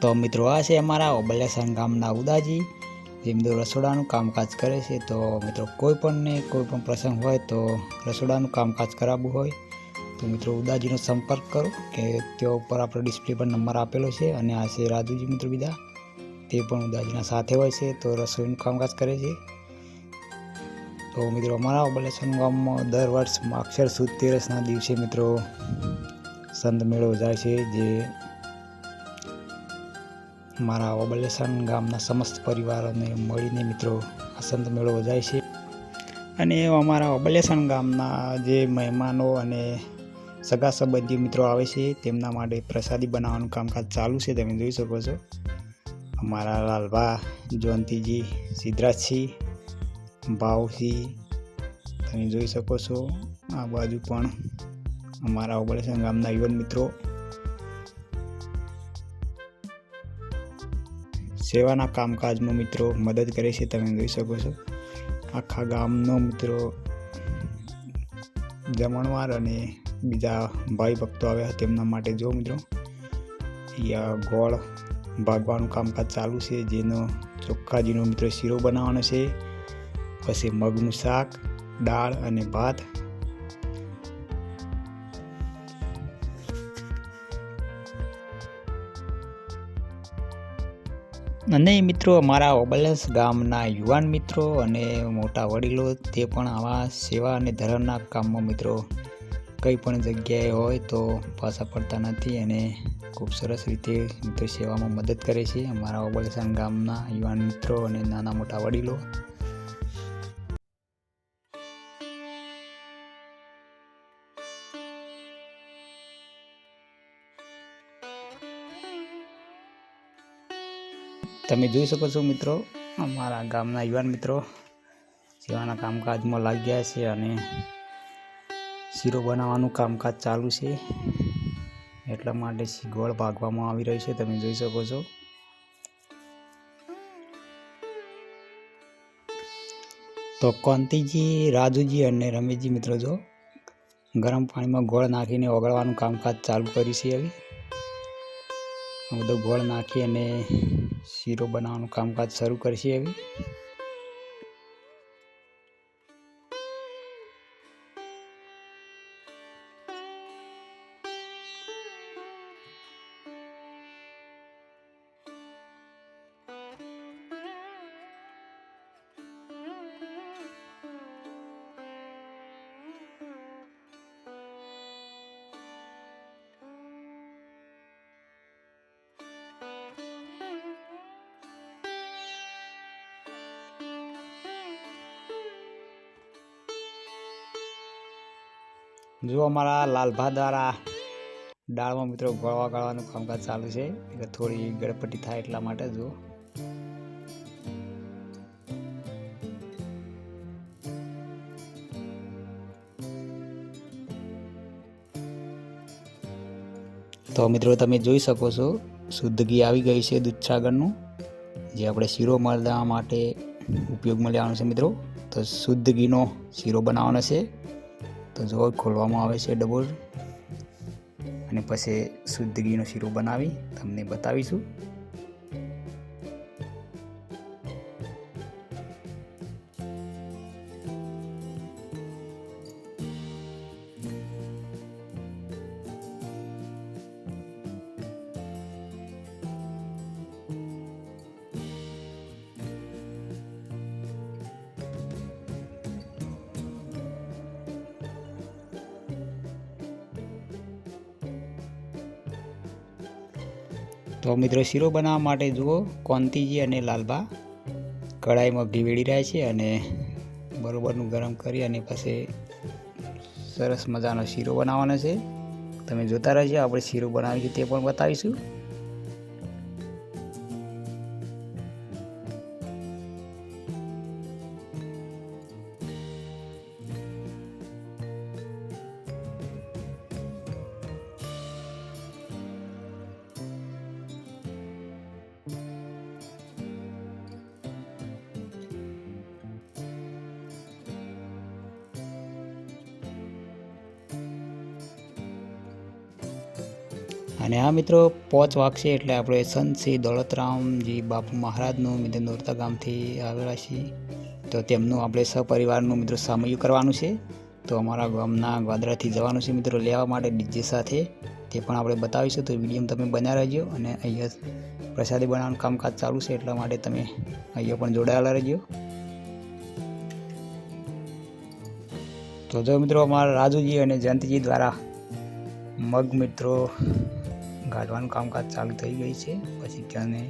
તો મિત્રો આ છે અમારા ઓબલેસણ ગામના ઉદાજી, જે મિત્રો રસોડાનું કામકાજ કરે છે. તો મિત્રો કોઈ પણ પ્રસંગ હોય તો રસોડાનું કામકાજ કરાવવું હોય તો મિત્રો ઉદાજીનો સંપર્ક કરો, કે તે ઉપર આપણે ડિસ્પ્લે પર નંબર આપેલો છે. અને આ છે રાજુજી મિત્રો બીજા, તે પણ ઉદાજીના સાથે હોય છે, તો રસોઈનું કામકાજ કરે છે. તો મિત્રો અમારા ઓબલેસણ ગામમાં દર વર્ષ માગશર સુદ તેરસના દિવસે મિત્રો સંત મેળો જાય છે, જે મારા ઓબલેસણ ગામના સમસ્ત પરિવારોને મળીને મિત્રો આ સંત મેળો જાય છે. અને અમારા ઓબલેસણ ગામના જે મહેમાનો અને સગા સંબંધી મિત્રો આવે છે, તેમના માટે પ્રસાદી બનાવવાનું કામકાજ ચાલુ છે. તમે જોઈ શકો છો અમારા લાલભા, જોનતીજી, સિદ્ધરાજસિંહ, ભાવસિંહ, તમે જોઈ શકો છો. આ બાજુ પણ અમારા ઓબલેસણ ગામના યુવાન મિત્રો સેવાના કામકાજમાં મિત્રો મદદ કરે છે. તમે જોઈ શકો છો આખા ગામનો મિત્રો જમણવાર અને બીજા ભાઈ ભક્તો આવ્યા તેમના માટે જો મિત્રો અહીંયા ગોળ ભાગવાનું કામકાજ ચાલુ છે, જેનો ચોખ્ખાજીનો મિત્રો શીરો બનાવવાનો છે. પછી મગનું શાક, દાળ અને ભાત. અને મિત્રો અમારા ઓબલેસ ગામના યુવાન મિત્રો અને મોટા વડીલો તે પણ આવા સેવા અને ધર્મના કામમાં મિત્રો કંઈ પણ જગ્યાએ હોય તો પાછા પડતા નથી, અને ખૂબ સરસ રીતે મિત્રો સેવામાં મદદ કરે છે અમારા ઓબલેસણ ગામના યુવાન મિત્રો અને નાના મોટા વડીલો. તમે જોઈ શકો છો મિત્રો અમારા ગામના યુવાન મિત્રો સેવાના કામકાજમાં લાગ્યા છે, અને શીરો બનાવવાનું કામકાજ ચાલુ છે, એટલા માટે ગોળ ભાગવામાં આવી રહ્યું છે. તમે જોઈ શકો છો. તો કોંતીજી, રાજુજી અને રમેશજી મિત્રો જો ગરમ પાણીમાં ગોળ નાખીને ઓગળવાનું કામકાજ ચાલુ કર્યું છે. હવે બધો ગોળ નાખી અને શીરો બનાવવાનું કામકાજ શરૂ કરશે. હવે જો અમારા લાલભા દ્વારા દાળમાં મિત્રો ગળવા ગાળવાનું કામકાજ ચાલુ છે, એટલે થોડી ગળપટ્ટી થાય એટલા માટે જો તો મિત્રો તમે જોઈ શકો છો શુદ્ધ ઘી આવી ગઈ છે દૂધસાગરનું, જે આપણે શીરો બનાવવા માટે ઉપયોગમાં લેવાનું છે મિત્રો. તો શુદ્ધ ઘીનો શીરો બનાવવાનો છે. તો જો ખોલવામાં આવે છે ડબલ, અને પછી શુદ્ધ ઘીનો શીરો બનાવી તમને બતાવીશું. તો મિત્રો શીરો બનાવવા માટે જુઓ કોંતીજી અને લાલભા કઢાઈમાં ઘી વેડી રહ્યા છે, અને બરોબરનું ગરમ કરી અને પછી સરસ મજાનો શીરો બનાવવાનો છે. તમે જોતા રહેજો, આપણે શીરો બનાવીશું તે પણ બતાવીશું. અને આ મિત્રો 5 વાગશે એટલે આપણે સંત શ્રી દોલતરામજી બાપુ મહારાજનું મિત્રો નોરતા ગામથી આવેલા છીએ, તો તેમનું આપણે સપરિવારનું મિત્રો સામયું કરવાનું છે. તો અમારા ગામના ગોદરાથી જવાનું છે મિત્રો લેવા માટે ડીજે સાથે, તે પણ આપણે બતાવીશું. તો વિડીયો તમે બન્યા રહેજો. અને અહીંયા પ્રસાદી બનાવવાનું કામકાજ ચાલુ છે એટલા માટે તમે અહીંયા પણ જોડાયેલા રહેજો. તો જો મિત્રો અમારા રાજુજી અને જયંતિજી દ્વારા મગ મિત્રો ગાળવાનું કામકાજ ચાલુ થઈ ગઈ છે. પછી તેને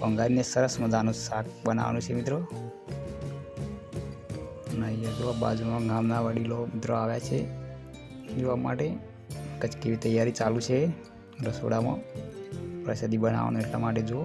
વંગારીને સરસ મજાનું શાક બનાવવાનું છે મિત્રો. અને અહીંયા જો બાજુમાં ગામના વડીલો મિત્રો આવ્યા છે જોવા માટે. કેવી તૈયારી ચાલુ છે રસોડામાં પ્રસાદી બનાવવાનું એટલા માટે જુઓ.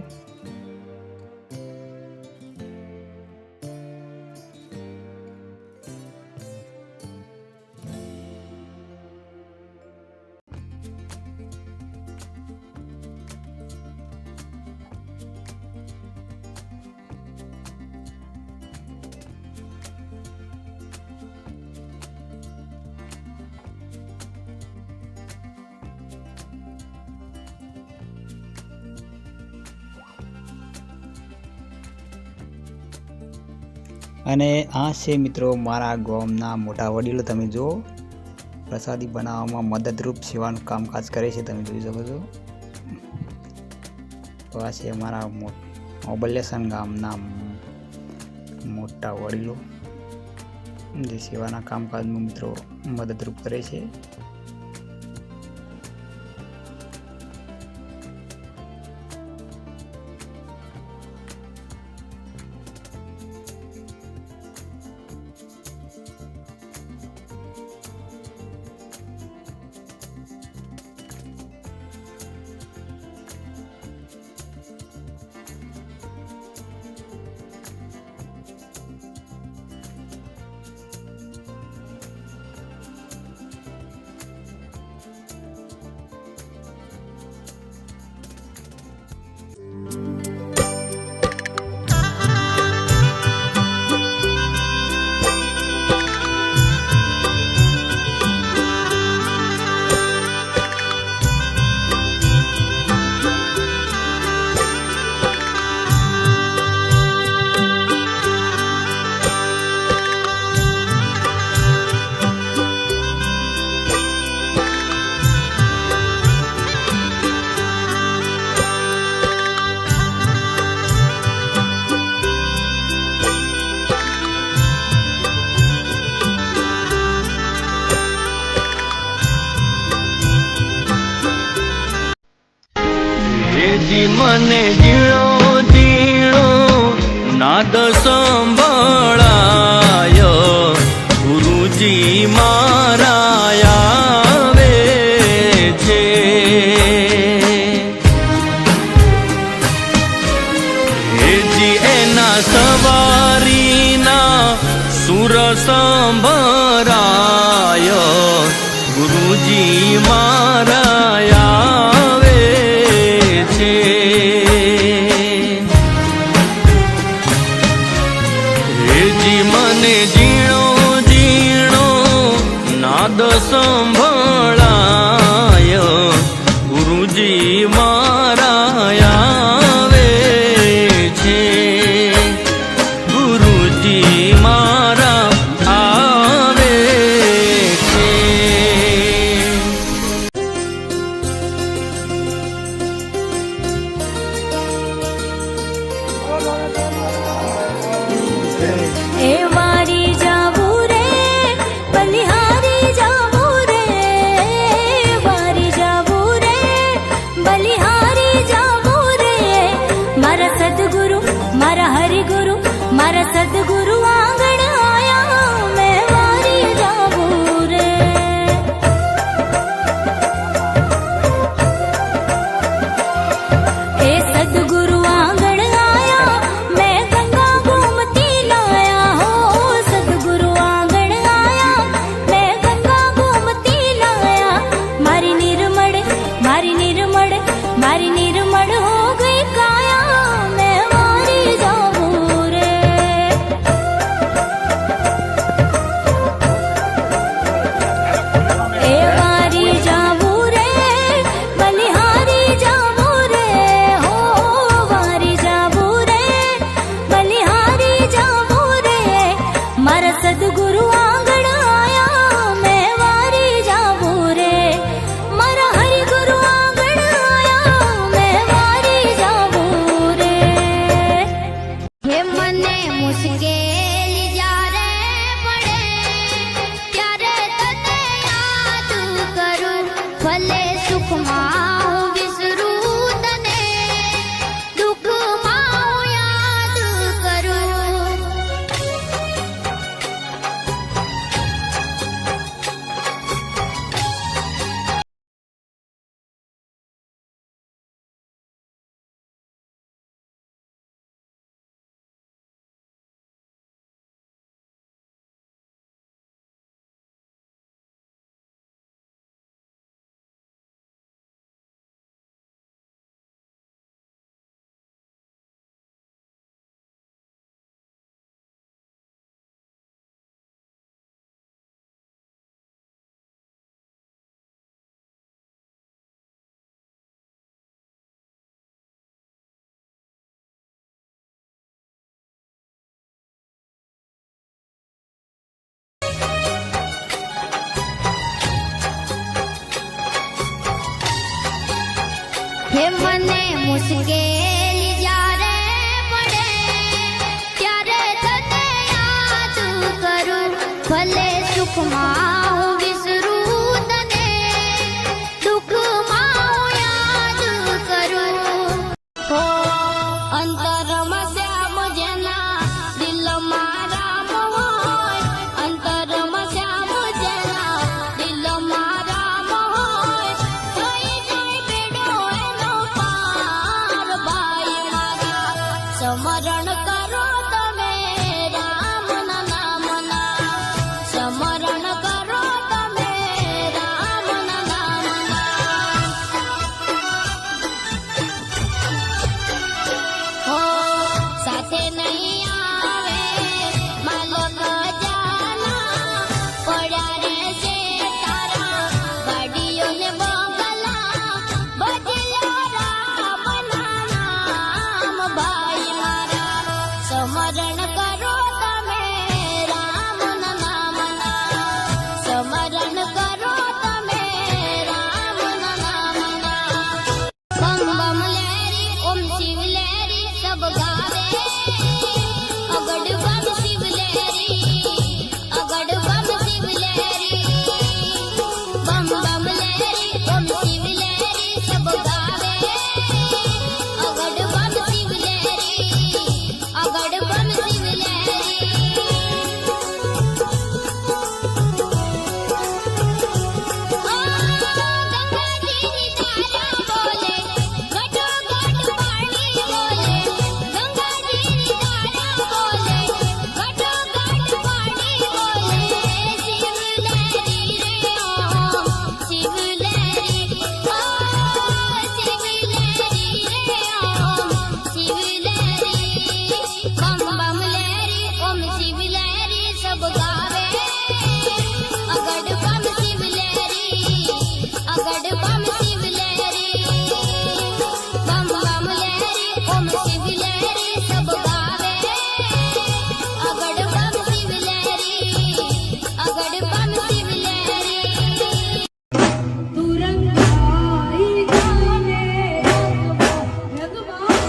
અને આ છે મિત્રો મારા ગામના મોટા વડીલો. તમે જુઓ પ્રસાદી બનાવવામાં મદદરૂપ સેવાનું કામકાજ કરે છે, તમે જોઈ શકો છો. તો આ છે અમારા ઓબલ્યાસન ગામના મોટા વડીલો જે સેવાના કામકાજમાં મિત્રો મદદરૂપ કરે છે. મને જીણો જીણો નાદ સંભળાયો, ગુરુજી મારા આવે છે. હેજી એના સવારીના સુર સંભળાયો, ગુરુજી મારા મને જીણો જીણો નાદ સંભળાયો, ગુરુજી મારા આવે છે. ગુરુજી મારા આવે છે. એ વારી જાવું રે, બલિહારી જાવું રે, વારી જાવું રે, બલિહારી मारा सदगुरु आंगण आया मैं वारी जाऊं रे मारा हरि गुरु आंगण आया मैं वारी जाऊं रे हे मने मुश्किल जारे पड़े त्यारे तते याद करूं भले सुख मां विसरू तने दुख मां याद करूं हे मने मुश्किल जारे पड़े त्यारे तते याद करूं भले सुख मां विसरू तने दुख मां याद करूं हो अंतर में श्याम जना दिल मारा मोय अंतर में श्याम जना दिल मारा मोय जोई जोई बेडो एनो पार भाई मारा समरण करो तमे राम ना नाम ना समरण करो तमे राम ना नाम ना हो साथे नहीं आवे मालक जाना पड़ा रे से तारा गाड़ियों ने बगला बजलो राम ना नाम भाई मारा समरण करो तमे राम ना नाम ना समरण करो तमे राम ना नाम ना बम बम लहरी ओम शिव लहरी सब गावे अगड़ बम शिव लहरी अगड़ बम शिव लहरी बम बम लहरी ओम शिव लहरी सब गावे अगड़ बम शिव लहरी अगड़ बम शिव लहरी गंगा जी नी धारा बोले घटो घट पानी बोले गंगा जी नी धारा बोले घटो घट पानी बोले शिव लहरी रे ओम शिव लहरी ओ शिव लहरी रे ओम शिव लहरी बम बम लहरी ओम शिव लहरी सब गावे अगड़ बम शिव लहरी अगड़ बम शिव लहरी बम बम लहरी ओम शिव लहरी सब गावे अगड़ बम शिव लहरी अगड़ बम शिव लहरी तुरंगाई जाने भगवान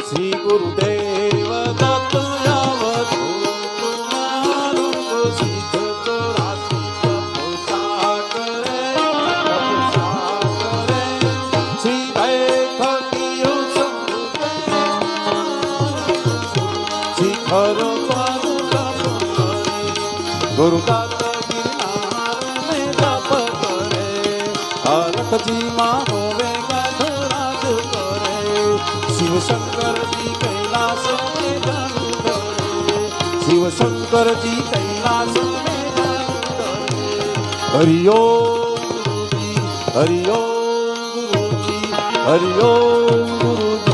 श्री गुरुदेव दत्त अवधूत मारुत सिद्ध चौरासी तपसा करे श्री वैखटियो शिखर पर तप करे गुरु दत्त गिरनार में तप करे अलख जी माँ होवे गधराज शिव शंकर जी कैलाश में जान करे शिव शंकर जी कैलाश में जान करे हरिओम गुरुजी हरिओम गुरुजी हरिओम गुरुजी